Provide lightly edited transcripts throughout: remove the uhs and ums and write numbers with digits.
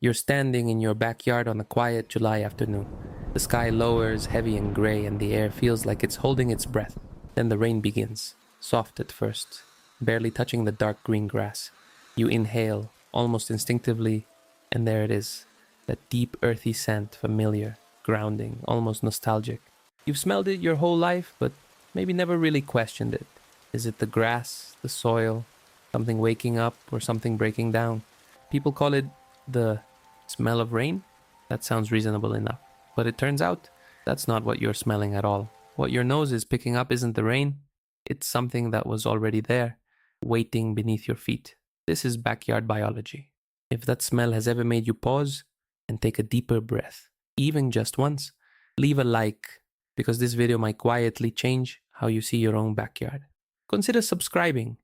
You're standing in your backyard on a quiet July afternoon. The sky lowers, heavy and gray, and the air feels like it's holding its breath. Then the rain begins, soft at first, barely touching the dark green grass. You inhale, almost instinctively, and there it is, that deep earthy scent, familiar, grounding, almost nostalgic. You've smelled it your whole life, but maybe never really questioned it. Is it the grass, the soil, something waking up, or something breaking down? People call it the smell of rain. That sounds reasonable enough. But it turns out that's not what you're smelling at all. What your nose is picking up isn't the rain, it's something that was already there, waiting beneath your feet. This is backyard biology. If that smell has ever made you pause and take a deeper breath, even just once, leave a like, because this video might quietly change how you see your own backyard. Consider subscribing.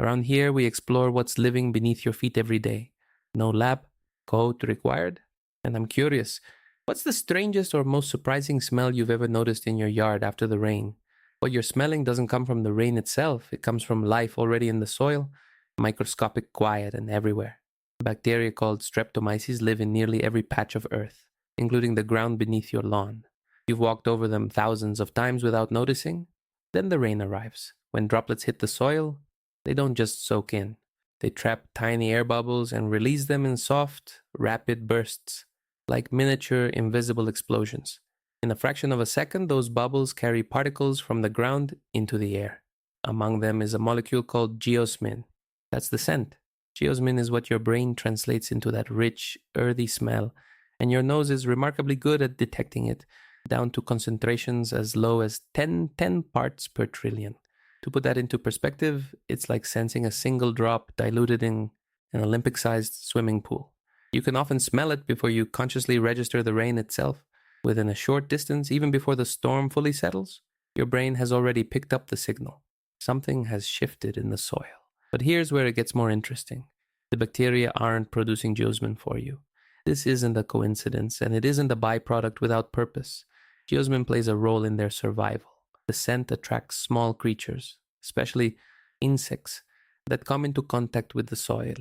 Around here, we explore what's living beneath your feet every day. No lab coat required. And I'm curious, what's the strangest or most surprising smell you've ever noticed in your yard after the rain? What you're smelling doesn't come from the rain itself. It comes from life already in the soil, microscopic, quiet, and everywhere. Bacteria called Streptomyces live in nearly every patch of earth, including the ground beneath your lawn. You've walked over them thousands of times without noticing. Then the rain arrives. When droplets hit the soil, they don't just soak in. They trap tiny air bubbles and release them in soft, rapid bursts, like miniature invisible explosions. In a fraction of a second, those bubbles carry particles from the ground into the air. Among them is a molecule called geosmin. That's the scent. Geosmin is what your brain translates into that rich, earthy smell, and your nose is remarkably good at detecting it, down to concentrations as low as 10 parts per trillion. To put that into perspective, it's like sensing a single drop diluted in an Olympic-sized swimming pool. You can often smell it before you consciously register the rain itself. Within a short distance, even before the storm fully settles, your brain has already picked up the signal. Something has shifted in the soil. But here's where it gets more interesting. The bacteria aren't producing geosmin for you. This isn't a coincidence, and it isn't a byproduct without purpose. Geosmin plays a role in their survival. The scent attracts small creatures, especially insects, that come into contact with the soil.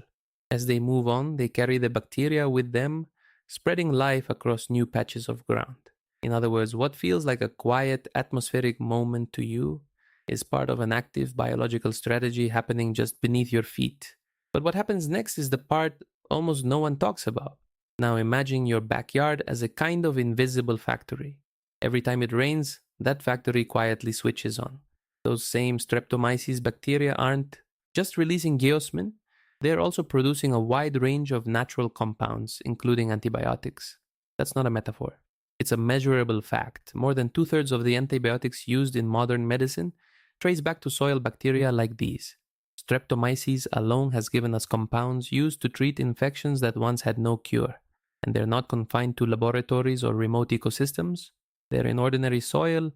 As they move on, they carry the bacteria with them, spreading life across new patches of ground. In other words, what feels like a quiet atmospheric moment to you is part of an active biological strategy happening just beneath your feet. But what happens next is the part almost no one talks about. Now imagine your backyard as a kind of invisible factory. Every time it rains, that factory quietly switches on. Those same Streptomyces bacteria aren't just releasing geosmin, they're also producing a wide range of natural compounds, including antibiotics. That's not a metaphor. It's a measurable fact. More than 2/3 of the antibiotics used in modern medicine trace back to soil bacteria like these. Streptomyces alone has given us compounds used to treat infections that once had no cure. And they're not confined to laboratories or remote ecosystems. They're in ordinary soil,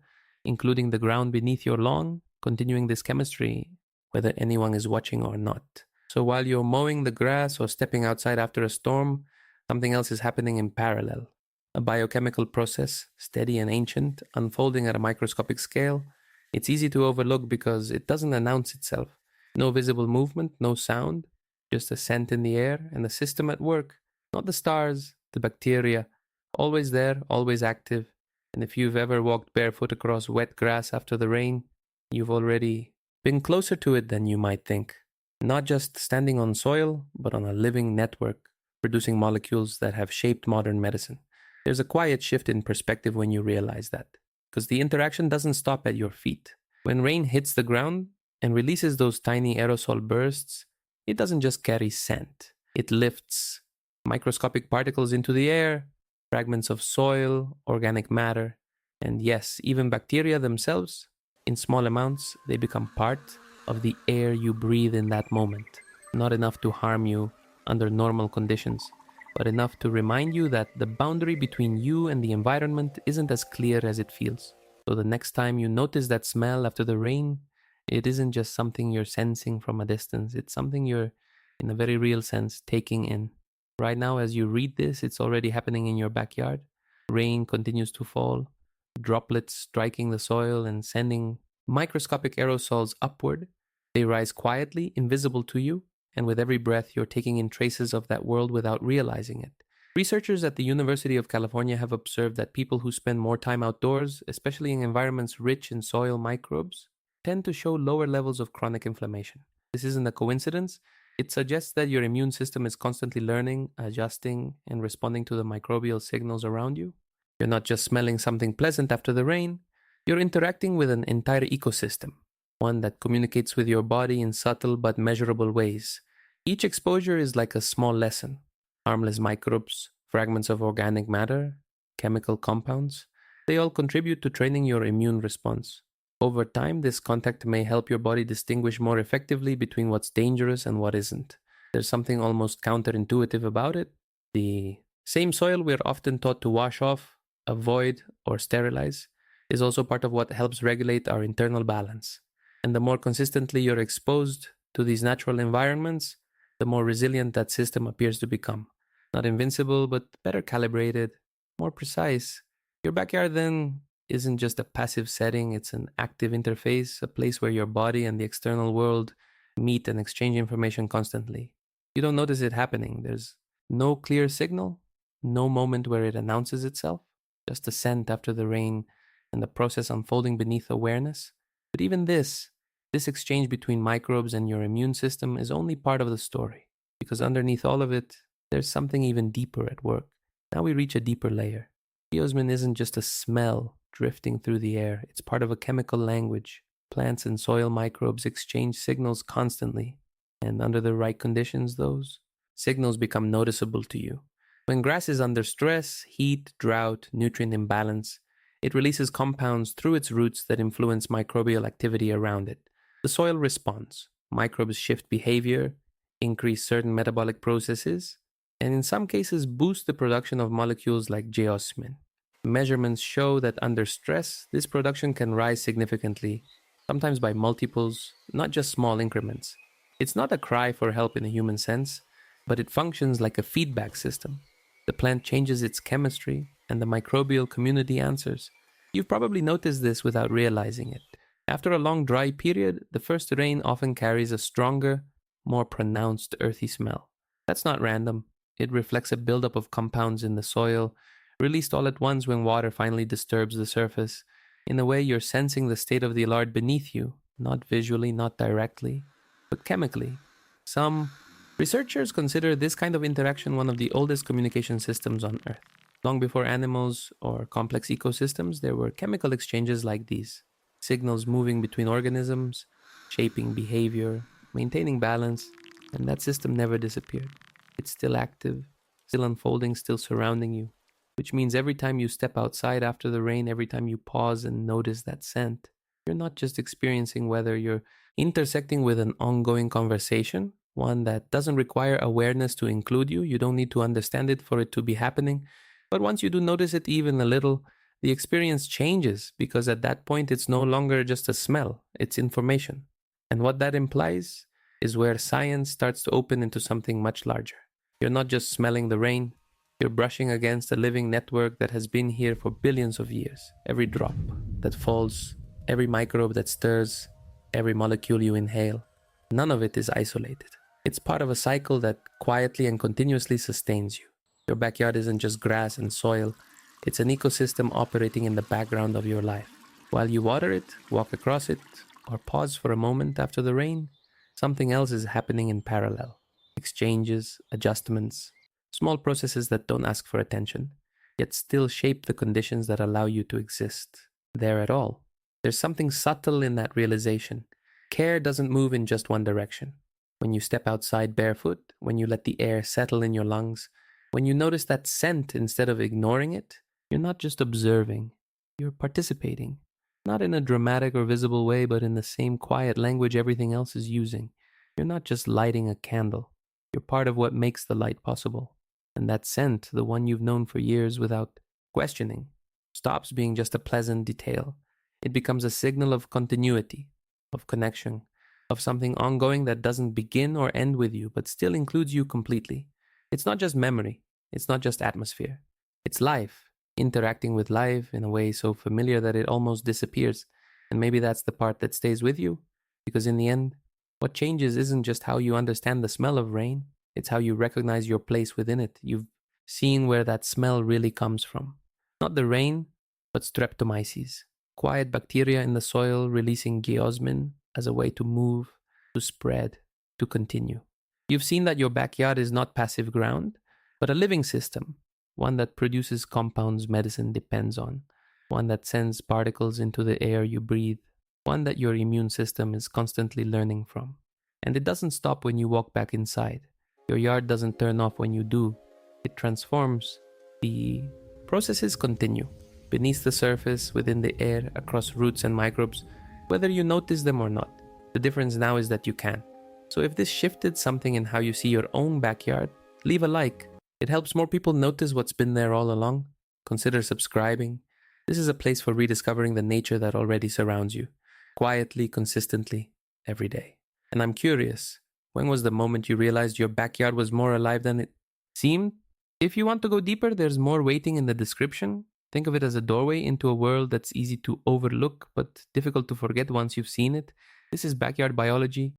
including the ground beneath your lawn, continuing this chemistry, whether anyone is watching or not. So while you're mowing the grass or stepping outside after a storm, something else is happening in parallel. A biochemical process, steady and ancient, unfolding at a microscopic scale. It's easy to overlook because it doesn't announce itself. No visible movement, no sound, just a scent in the air and a system at work. Not the stars, the bacteria, always there, always active. And if you've ever walked barefoot across wet grass after the rain, you've already been closer to it than you might think. Not just standing on soil, but on a living network, producing molecules that have shaped modern medicine. There's a quiet shift in perspective when you realize that, because the interaction doesn't stop at your feet. When rain hits the ground and releases those tiny aerosol bursts, it doesn't just carry scent. It lifts microscopic particles into the air, fragments of soil, organic matter, and yes, even bacteria themselves. In small amounts, they become part of the air you breathe in that moment. Not enough to harm you under normal conditions, but enough to remind you that the boundary between you and the environment isn't as clear as it feels. So the next time you notice that smell after the rain, it isn't just something you're sensing from a distance. It's something you're, in a very real sense, taking in. Right now, as you read this, it's already happening in your backyard. Rain continues to fall, droplets striking the soil and sending microscopic aerosols upward. They rise quietly, invisible to you, and with every breath, you're taking in traces of that world without realizing it. Researchers at the University of California have observed that people who spend more time outdoors, especially in environments rich in soil microbes, tend to show lower levels of chronic inflammation. This isn't a coincidence. It suggests that your immune system is constantly learning, adjusting, and responding to the microbial signals around you. You're not just smelling something pleasant after the rain, you're interacting with an entire ecosystem, one that communicates with your body in subtle but measurable ways. Each exposure is like a small lesson. Harmless microbes, fragments of organic matter, chemical compounds, they all contribute to training your immune response. Over time, this contact may help your body distinguish more effectively between what's dangerous and what isn't. There's something almost counterintuitive about it. The same soil we're often taught to wash off, avoid, or sterilize is also part of what helps regulate our internal balance. And the more consistently you're exposed to these natural environments, the more resilient that system appears to become. Not invincible, but better calibrated, more precise. Your backyard then isn't just a passive setting, it's an active interface, a place where your body and the external world meet and exchange information constantly. You don't notice it happening. There's no clear signal, no moment where it announces itself, just a scent after the rain and the process unfolding beneath awareness. But even this exchange between microbes and your immune system is only part of the story, because underneath all of it, there's something even deeper at work. Now we reach a deeper layer. Geosmin isn't just a smell drifting through the air, it's part of a chemical language. Plants and soil microbes exchange signals constantly, and under the right conditions, those signals become noticeable to you. When grass is under stress, heat, drought, nutrient imbalance, it releases compounds through its roots that influence microbial activity around it. The soil responds. Microbes shift behavior, increase certain metabolic processes, and in some cases boost the production of molecules like geosmin. Measurements show that under stress, this production can rise significantly, sometimes by multiples, not just small increments. It's not a cry for help in a human sense, but it functions like a feedback system. The plant changes its chemistry, and the microbial community answers. You've probably noticed this without realizing it. After a long dry period, the first rain often carries a stronger, more pronounced earthy smell. That's not random. It reflects a buildup of compounds in the soil, released all at once when water finally disturbs the surface. In a way, you're sensing the state of the yard beneath you, not visually, not directly, but chemically. Some researchers consider this kind of interaction one of the oldest communication systems on Earth. Long before animals or complex ecosystems, there were chemical exchanges like these. Signals moving between organisms, shaping behavior, maintaining balance, and that system never disappeared. It's still active, still unfolding, still surrounding you, which means every time you step outside after the rain, every time you pause and notice that scent, you're not just experiencing weather, you're intersecting with an ongoing conversation, one that doesn't require awareness to include you. You don't need to understand it for it to be happening. But once you do notice it even a little, the experience changes, because at that point it's no longer just a smell, it's information. And what that implies is where science starts to open into something much larger. You're not just smelling the rain, you're brushing against a living network that has been here for billions of years. Every drop that falls, every microbe that stirs, every molecule you inhale, none of it is isolated. It's part of a cycle that quietly and continuously sustains you. Your backyard isn't just grass and soil, it's an ecosystem operating in the background of your life. While you water it, walk across it, or pause for a moment after the rain, something else is happening in parallel. Exchanges, adjustments, small processes that don't ask for attention, yet still shape the conditions that allow you to exist there at all. There's something subtle in that realization. Care doesn't move in just one direction. When you step outside barefoot, when you let the air settle in your lungs, when you notice that scent instead of ignoring it, you're not just observing, you're participating. Not in a dramatic or visible way, but in the same quiet language everything else is using. You're not just lighting a candle. You're part of what makes the light possible. And that scent, the one you've known for years without questioning, stops being just a pleasant detail. It becomes a signal of continuity, of connection, of something ongoing that doesn't begin or end with you, but still includes you completely. It's not just memory. It's not just atmosphere. It's life, interacting with life in a way so familiar that it almost disappears. And maybe that's the part that stays with you, because in the end, what changes isn't just how you understand the smell of rain, it's how you recognize your place within it. You've seeing where that smell really comes from. Not the rain, but Streptomyces, quiet bacteria in the soil releasing geosmin as a way to move, to spread, to continue. You've seen that your backyard is not passive ground, but a living system, one that produces compounds medicine depends on, one that sends particles into the air you breathe, one that your immune system is constantly learning from. And it doesn't stop when you walk back inside. Your yard doesn't turn off when you do. It transforms. The processes continue, beneath the surface, within the air, across roots and microbes, whether you notice them or not. The difference now is that you can. So if this shifted something in how you see your own backyard, leave a like. It helps more people notice what's been there all along. Consider subscribing. This is a place for rediscovering the nature that already surrounds you, quietly, consistently, every day. And I'm curious, when was the moment you realized your backyard was more alive than it seemed? If you want to go deeper, there's more waiting in the description. Think of it as a doorway into a world that's easy to overlook but difficult to forget once you've seen it. This is Backyard Biology.